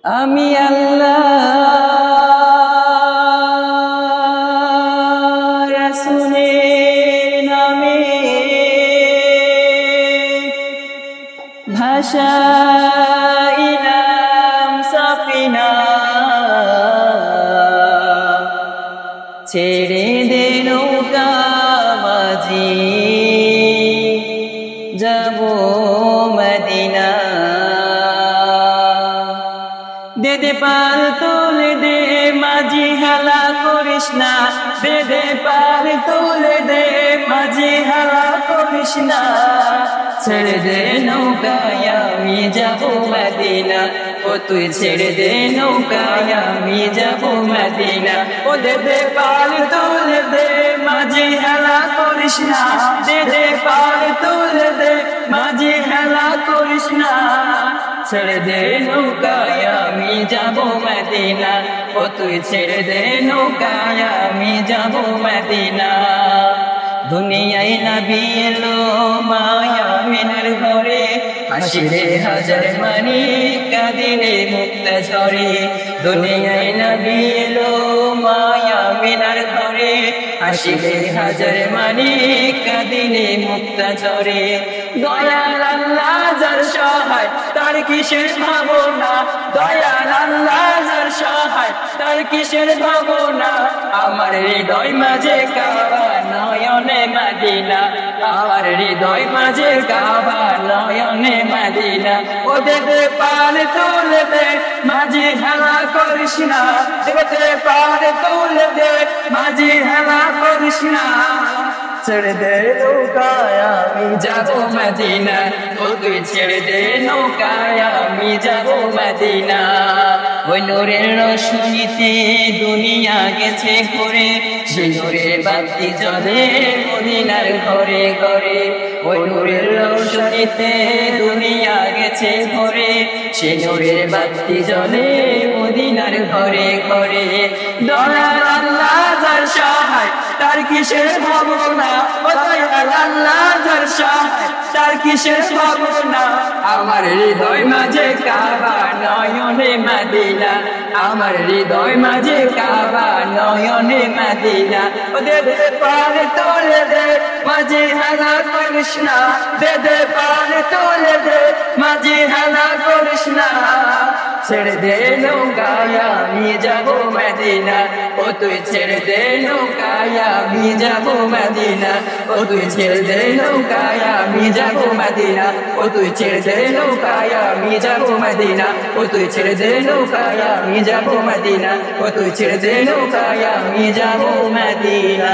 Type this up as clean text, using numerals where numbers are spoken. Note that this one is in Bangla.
আমি আল্লাহ রাসূলের নামে ভাসাইলাম সাফিনা, ছেড়ে দে নৌকা মাঝি যাব মদিনা। দে দে পাল তুলে দে মাঝি হেলা করিস না, দে দে পাল তুলে দে মাঝি হেলা করিস না। ছেড়ে দে নৌকায় আমি যাব মদিনা, ও তুই ছেড়ে দে নৌকায় আমি যাব মদিনা। ও দে দে পাল তুলে দে মাঝি হেলা করিস না, দে দে পাল তুলে দে মাঝি হেলা করিস না। ছেড়ে দে নৌকায় আমি যাব মদিনা, ও তুই ছেড়ে দে নৌকায় আমি যাব মদিনা। দুনিয়ায় নবী এলো মায়া মিনার ঘরে, হাসিরে হাজার মানি কাঁদিরে মুক্ত ঝরে। দুনিয়ায় নবী এলো মায়া মিনার ঘরে, হাসিরে হাজার মানি কাঁদিরে মুক্ত ঝরে। দয়াল আল্লাহ যার সহায় তার কিসের ভাবনা, দয়াল আল্লাহ যার সহায় তার কিসের ভাবনা। আমার হৃদয় মাঝে কাবা নয়নে মদিনা, আমার হৃদয় মাঝে কাবা নয়নে মদিনা। ও দে দে পাল তুলে দে মাঝি হেলা করিস না, দে দে পাল তুলে দে মাঝি হেলা করিস না। ছেড়ে দে নৌকায় আমি যাব মদিনা, ও তুই ছেড়ে দে নৌকায় আমি যাব মদিনা। ওই নূরের রোশনীতে দুনিয়া গেছে ঘুরে, সেই নূরের বাতি জ্বলে মদিনার ঘরে ঘরে। ওই নূরের রোশনীতে দুনিয়া গেছে ঘুরে, সেই নূরের বাতি জ্বলে মদিনার ঘরে ঘরে। দয়াল আল্লাহ যার সহায় তার কিসের ভাবনা, ও দয়াল আল্লাহ যার সহায় তার কিসের ভাবনা। আমার হৃদয় মাঝে কাবা নয়নে মদিনা, আমার হৃদয় মাঝে কাবা নয়নে মদিনা। ও দে দে পাল তুলে দে মাঝি হেলা করিস না, দে দে পাল তুলে দে মাঝি হেলা করিস না। ছেড়ে দে নৌকায় আমি যাব মদিনা, ও তুই ছেড়ে দে নৌকায় আমি যাব মদিনা। ও তুই ছেড়ে দে নৌকায় আমি যাব মদিনা, ও তুই ছেড়ে দে নৌকায় আমি যাব মদিনা। ও তুই ছেড়ে দে নৌকায় আমি যাব মদিনা, ও তুই ছেড়ে দে নৌকায় আমি যাব মদিনা।